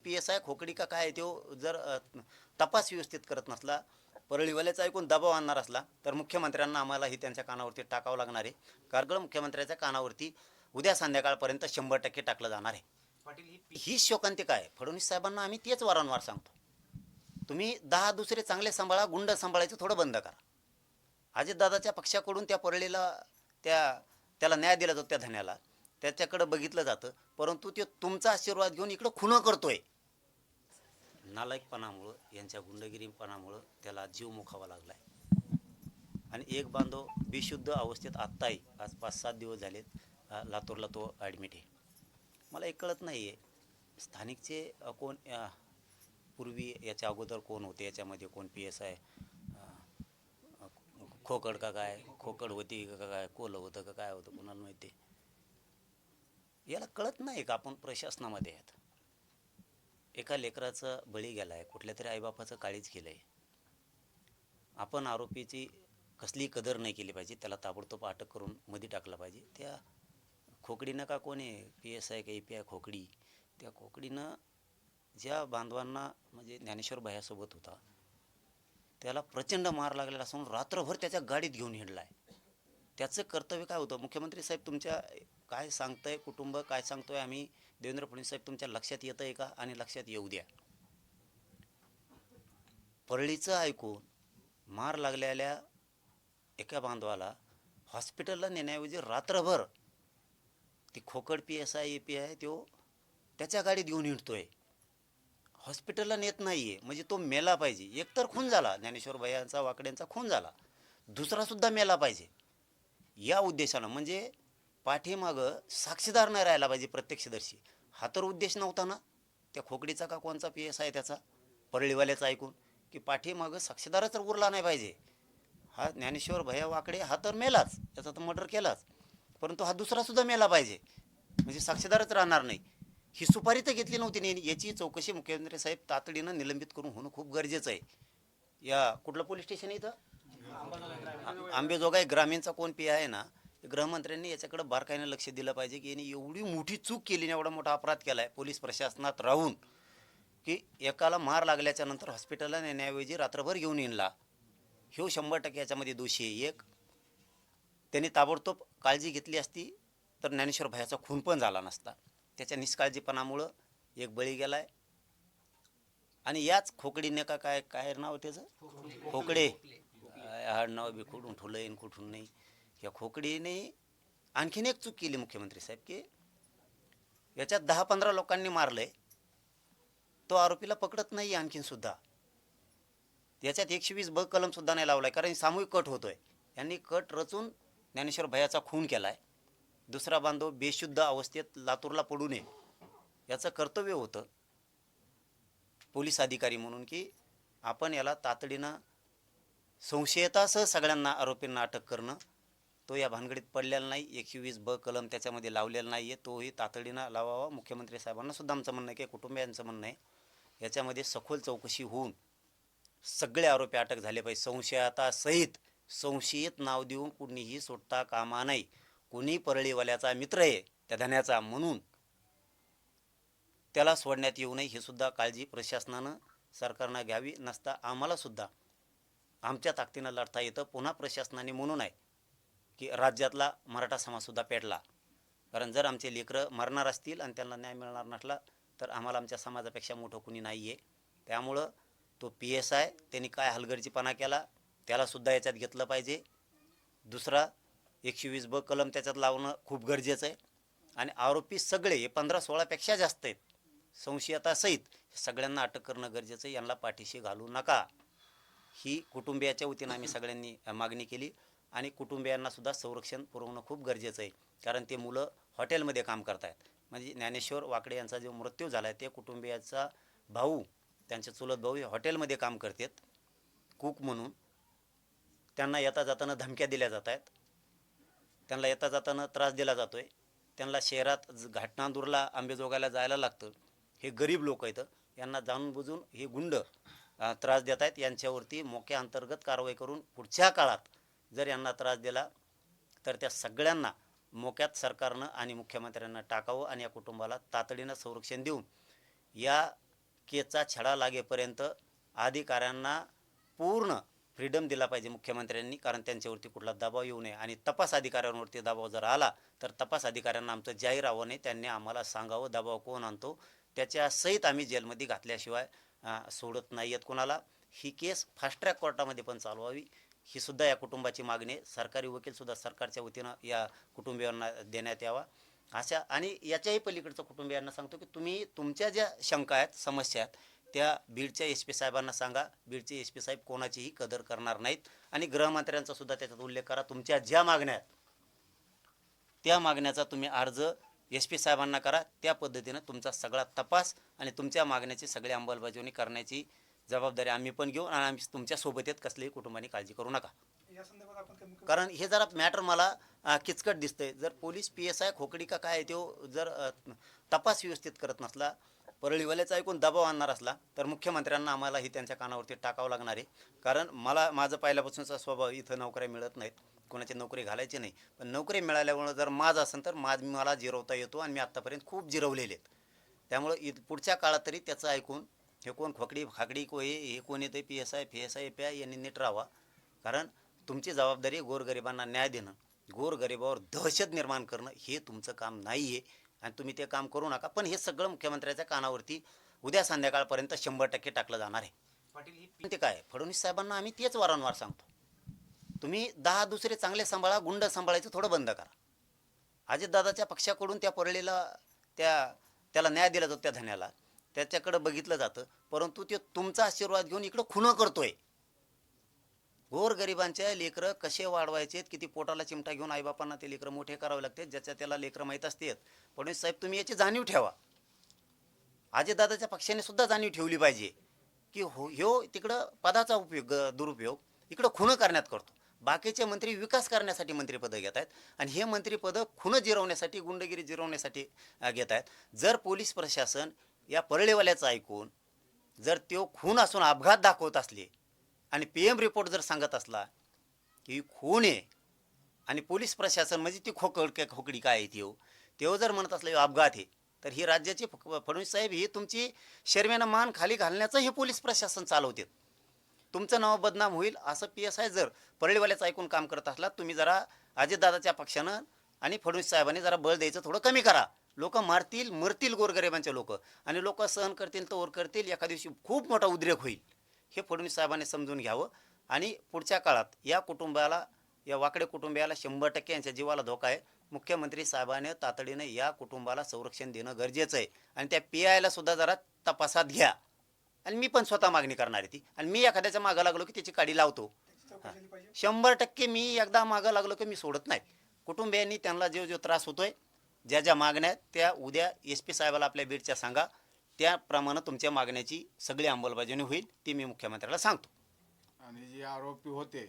PSI खोकडी का काय तो जर तपास व्यवस्थित करत नसला, परळीवाल्याचा ऐकून दबाव आणणार असला तर मुख्यमंत्र्यांना आम्हालाही त्यांच्या कानावरती टाकावं लागणार आहे. कारगळ मुख्यमंत्र्याच्या कानावरती उद्या संध्याकाळपर्यंत 100% टाकलं जाणार आहे. ही शोकांतिका आहे. फडणवीस साहेबांना आम्ही तेच वारंवार सांगतो, तुम्ही 10 दुसरे चांगले सांभाळा, गुंड सांभाळायचं थोडं बंद करा. अजितदादाच्या पक्षाकडून त्या परळीला त्याला न्याय दिला जातो, त्या धन्याला त्याच्याकडं बघितलं जातं, परंतु तो तुमचा आशीर्वाद घेऊन इकडं खुनं करतोय. नालायकपणामुळं, यांच्या गुंडगिरीपणामुळं त्याला जीव मुखावा लागलाय. आणि एक बांधव बेशुद्ध अवस्थेत आत्ताही आज 5-7 दिवस झालेत लातूरला तो ॲडमिट आहे. मला एक कळत नाही आहे, स्थानिकचे कोण पूर्वी याच्या अगोदर कोण होते, याच्यामध्ये कोण PSI खोकड का काय, खोकड होती का काय, कोलं होतं का काय होतं, कोणाला माहिती. याला कळत नाही का आपण प्रशासनामध्ये आहेत. एका लेकराचा बळी गेला आहे, कुठल्या तरी आईबापाचं काळीच केलं आहे. आपण आरोपीची कसली कदर नाही केली पाहिजे, त्याला ताबडतोब अटक करून मध्ये टाकलं पाहिजे. त्या खोकडीनं का कोणी PSI का API खोकडी, त्या खोकडीनं ज्या बांधवांना म्हणजे ज्ञानेश्वर भैयासोबत होता त्याला प्रचंड मार लागलेला असून रात्रभर त्याच्या गाडीत घेऊन हिंडला आहे. त्याचं कर्तव्य काय होतं? मुख्यमंत्री साहेब तुमच्या काय सांगतंय, कुटुंब काय सांगतोय, आम्ही देवेंद्र फडणवीस साहेब तुमच्या लक्षात येतं आहे का? आणि लक्षात येऊ द्या. परळीचं ऐकून मार लागलेल्या एका बांधवाला हॉस्पिटलला नेण्याऐवजी रात्रभर ती खोकड PSI API तो त्याच्या गाडीत घेऊन हिंडतोय, हॉस्पिटलला नेत नाही आहे. म्हणजे तो मेला पाहिजे. एकतर खून झाला, ज्ञानेश्वर भैयांचा वाकड्यांचा खून झाला, दुसरासुद्धा मेला पाहिजे या उद्देशानं. म्हणजे पाठीमागं साक्षीदार नाही राहायला पाहिजे, प्रत्यक्षदर्शी. हा तर उद्देश नव्हता ना त्या खोकडीचा का कोणचा PSI त्याचा परळीवाल्याचा ऐकून, की पाठीमागं साक्षीदारच उरला नाही पाहिजे. हा ज्ञानेश्वर भैया वाकडे हा तर मेलाच, त्याचा तर मर्डर केलाच, परंतु हा दुसरासुद्धा मेला पाहिजे, म्हणजे साक्षीदारच राहणार नाही. ही सुपारी तर घेतली नव्हती. याची चौकशी मुख्यमंत्री साहेब तातडीनं निलंबित करून होणं खूप गरजेचं आहे. या कुठलं पोलीस स्टेशन इथं आंबेजोगाई ग्रामीणचा कोण PI आहे ना, गृहमंत्र्यांनी याच्याकडे बारकाईनं लक्ष दिलं पाहिजे, की यांनी एवढी मोठी चूक केली, एवढा मोठा अपराध केला आहे पोलीस प्रशासनात राहून, की एकाला मार लागल्याच्या नंतर हॉस्पिटलला नेण्याऐवजी रात्रभर घेऊन येणला. ह्यो 100% याच्यामध्ये दोषी आहे. एक त्यांनी ताबडतोब काळजी घेतली असती तर ज्ञानेश्वर भैयाचा खून पण झाला नसता. त्याच्या निष्काळजीपणामुळं एक बळी गेलाय. आणि याच खोकडीने का काय काय नाव त्याचं, खोकडे, हा नाव बी कुठून ठुलंय कुठून नाही. या खोकडीने आणखीन एक चूक केली मुख्यमंत्री साहेब, की याच्यात 10-15 लोकांनी मारलंय, तो आरोपीला पकडत नाही आणखीन सुद्धा. याच्यात 120 कलम सुद्धा नाही लावलाय, कारण सामूहिक कट होतोय. यांनी कट रचून ज्ञानेश्वर भैयाचा खून केलाय. दुसरा बांधव बेशुद्ध अवस्थेत लातूरला पडू नये याचं कर्तव्य होतं पोलीस अधिकारी म्हणून, की आपण याला तातडीनं संशयतासह सगळ्यांना आरोपींना अटक करणं. तो या भानगडीत पडलेला नाही. 120 कलम त्याच्यामध्ये लावलेला नाही आहे, तोही तातडीनं लावावा. मुख्यमंत्री साहेबांना सुद्धा आमचं म्हणणं आहे, की कुटुंबियांचं म्हणणं आहे, याच्यामध्ये सखोल चौकशी होऊन सगळे आरोपी अटक झाले पाहिजे संशयतासहित. संशयित नाव देऊन कुणीही सुटता कामा नाही. कुणी परळीवाल्याचा मित्र आहे त्या धन्याचा म्हणून त्याला सोडण्यात येऊ नये, ही सुद्धा काळजी प्रशासनानं सरकारनं घ्यावी. नसता आम्हालासुद्धा आमच्या ताकदीनं लढता येतं. पुन्हा प्रशासनाने म्हणून आहे, की राज्यातला मराठा समाजसुद्धा पेटला. कारण जर आमचे लेकरं मरणार असतील आणि त्यांना न्याय मिळणार नसला तर आम्हाला आमच्या समाजापेक्षा मोठं कुणी नाही आहे. त्यामुळं तो PSI त्यांनी काय हलगर्जीपणा केला त्यालासुद्धा याच्यात घेतलं पाहिजे. दुसरा 120 कलम त्याच्यात लावणं खूप गरजेचं आहे. आणि आरोपी सगळे हे 15-16पेक्षा जास्त आहेत संशयतासहित, सगळ्यांना अटक करणं गरजेचं आहे. यांना पाठीशी घालू नका, ही कुटुंबियाच्या वतीनं आम्ही सगळ्यांनी मागणी केली. आणि कुटुंबियांनासुद्धा संरक्षण पुरवणं खूप गरजेचं आहे, कारण ते मुलं हॉटेलमध्ये काम करत आहेत. म्हणजे ज्ञानेश्वर वाकडे यांचा जो मृत्यू झाला आहे ते कुटुंबियाचा भाऊ, त्यांचे चुलत भाऊ हे हॉटेलमध्ये काम करतात कुक म्हणून. त्यांना येता जाताना धमक्या दिल्या जात आहेत, त्यांना येता जाताना त्रास दिला जातो आहे. त्यांना शहरात घाटनांदूरला आंबेजोगाईला जायला लागतं. हे गरीब लोक आहेत, यांना जाणून बुजून हे गुंड त्रास देत आहेत. यांच्यावरती मोक्या अंतर्गत कारवाई करून पुढच्या काळात जर यांना त्रास दिला तर त्या सगळ्यांना मोक्यात सरकारनं आणि मुख्यमंत्र्यांना टाकावं आणि या कुटुंबाला तातडीनं संरक्षण देऊन या केचा छडा लागेपर्यंत अधिकाऱ्यांना पूर्ण फ्रीडम दिला पाहिजे मुख्यमंत्र्यांनी, कारण त्यांच्यावरती कुठला दबाव येऊ नये. आणि तपास अधिकाऱ्यांवरती दबाव जर आला तर तपास अधिकाऱ्यांना आमचं जाहीर आव्हान आहे, त्यांनी आम्हाला सांगावं दबाव कोण आणतो, त्याच्यासहित आम्ही जेलमध्ये घातल्याशिवाय सोडत नाही आहेत कोणाला. ही केस फास्ट ट्रॅक कोर्टामध्ये पण चालवावी, ही सुद्धा या कुटुंबाची मागणी आहे. सरकारी वकीलसुद्धा सरकारच्या वतीनं या कुटुंबियांना देण्यात यावा अशा. आणि याच्याही पलीकडचं कुटुंबियांना सांगतो की तुम्ही तुमच्या ज्या शंका आहेत, समस्या आहेत, त्या बीडच्या SP साहेबांना सांगा. बीडचे SP साहेब कोणाचीही कदर करणार नाहीत. आणि गृहमंत्र्यांचा सुद्धा त्याच्यात उल्लेख करा. तुमच्या ज्या मागण्या आहेत त्या मागण्याचा तुम्ही अर्ज SP साहेबांना करा. त्या पद्धतीनं तुमचा सगळा तपास आणि तुमच्या मागण्याची सगळी अंमलबजावणी करण्याची जबाबदारी आम्ही पण घेऊ. आणि आम्ही तुमच्या सोबत आहेत, कसलीही कुटुंबाने काळजी करू नका. कारण हे जरा मॅटर मला किचकट दिसतंय. जर पोलीस PSI खोकडी का काय तो जर तपास व्यवस्थित करत नसला, परळीवाल्याचा ऐकून दबाव आणणार असला, तर मुख्यमंत्र्यांना आम्हालाही त्यांच्या कानावरती टाकावं लागणार आहे. कारण माझं पहिल्यापासूनचा स्वभाव, इथं नोकऱ्या मिळत नाहीत, कोणाची नोकरी घालायची नाही, पण नोकरी मिळाल्यामुळं जर माझं असेल तर मला जिरवता येतो. आणि मी आत्तापर्यंत खूप जिरवलेले आहेत. त्यामुळं पुढच्या काळात तरी त्याचं ऐकून हे कोण खोकडी खाकडी हे कोण येतं PSI FSI यांनी नीट राहावा. कारण तुमची जबाबदारी गोरगरिबांना न्याय देणं, गोरगरिबावर दहशत निर्माण करणं हे तुमचं काम नाही आहे. आणि तुम्ही ते काम करू नका. पण हे सगळं मुख्यमंत्र्याच्या कानावरती उद्या संध्याकाळपर्यंत 100% टाकलं जाणार आहे. पाटील ते काय, फडणवीस साहेबांना आम्ही तेच वारंवार सांगतो, तुम्ही 10 दुसरे चांगले सांभाळा, गुंड सांभाळायचं थोडं बंद करा. अजितदादाच्या पक्षाकडून त्या परळीला त्याला न्याय दिला जातो, त्या धन्याला त्याच्याकडं बघितलं जातं, परंतु ते तुमचा आशीर्वाद घेऊन इकडं खुनं करतोय. गोरगरिबांच्या लेकरं कसे वाढवायचे, किती पोटाला चिमटा घेऊन आईबापांना ते लेकरं मोठे करावे लागते, ज्याच्या त्याला लेकरं माहीत असतात. फडणवीस साहेब, तुम्ही याची जाणीव ठेवा. अजितदादाच्या पक्षाने सुद्धा जाणीव ठेवली पाहिजे की ह्यो तिकडं पदाचा दुरुपयोग इकडं खुनं करण्यात करतो. बाकीचे मंत्री विकास करण्यासाठी मंत्रिपदं घेत आहेत, आणि हे मंत्रिपदं खुनं जिरवण्यासाठी, गुंडगिरी जिरवण्यासाठी घेत आहेत. जर पोलीस प्रशासन या परळीवाल्याचं ऐकून जर तो खून असून अपघात दाखवत असले आणि PM रिपोर्ट जर सांगत असला की खून आहे, आणि पोलीस प्रशासन म्हणजे ती खोकडी काय आहे तेव्हा जर म्हणत असलं अपघात आहे, तर ही राज्याची फडणवीस साहेब ही तुमची शर्मेनं मान खाली घालण्याचं हे पोलीस प्रशासन चालवते. तुमचं नाव बदनाम होईल असं PSI जर परळीवाल्याचं ऐकून काम करत असला, तुम्ही जरा अजितदादाच्या पक्षानं आणि फडणवीस साहेबांनी जरा बळ द्यायचं थोडं कमी करा. लोक मारतील, मरतील गोरगरिबांचे लोक, आणि लोक सहन करतील तर करतील. एका दिवशी खूप मोठा उद्रेक होईल, हे फडणवीस साहेबांनी समजून घ्यावं. आणि पुढच्या काळात या कुटुंबाला, या वाकडे कुटुंबियाला 100% यांच्या जीवाला धोका आहे. मुख्यमंत्री साहेबांनी तातडीने या कुटुंबाला संरक्षण देणं गरजेचं आहे. आणि त्या PIला सुद्धा जरा तपासात घ्या. आणि मी पण स्वतः मागणी करणार आहे ती. आणि मी एखाद्याच्या मागं लागलो की त्याची काडी लावतो. 100% मी एकदा मागं लागलो की मी सोडत नाही. कुटुंबियांनी त्यांना जो त्रास होतोय, ज्या मागण्या आहेत त्या उद्या SP साहेबाला आपल्या बीडच्या सांगा. त्याप्रमाणे तुमच्या मागण्याची सगळी अंमलबजावणी होईल, ती मी मुख्यमंत्र्याला सांगतो. आणि जे आरोपी होते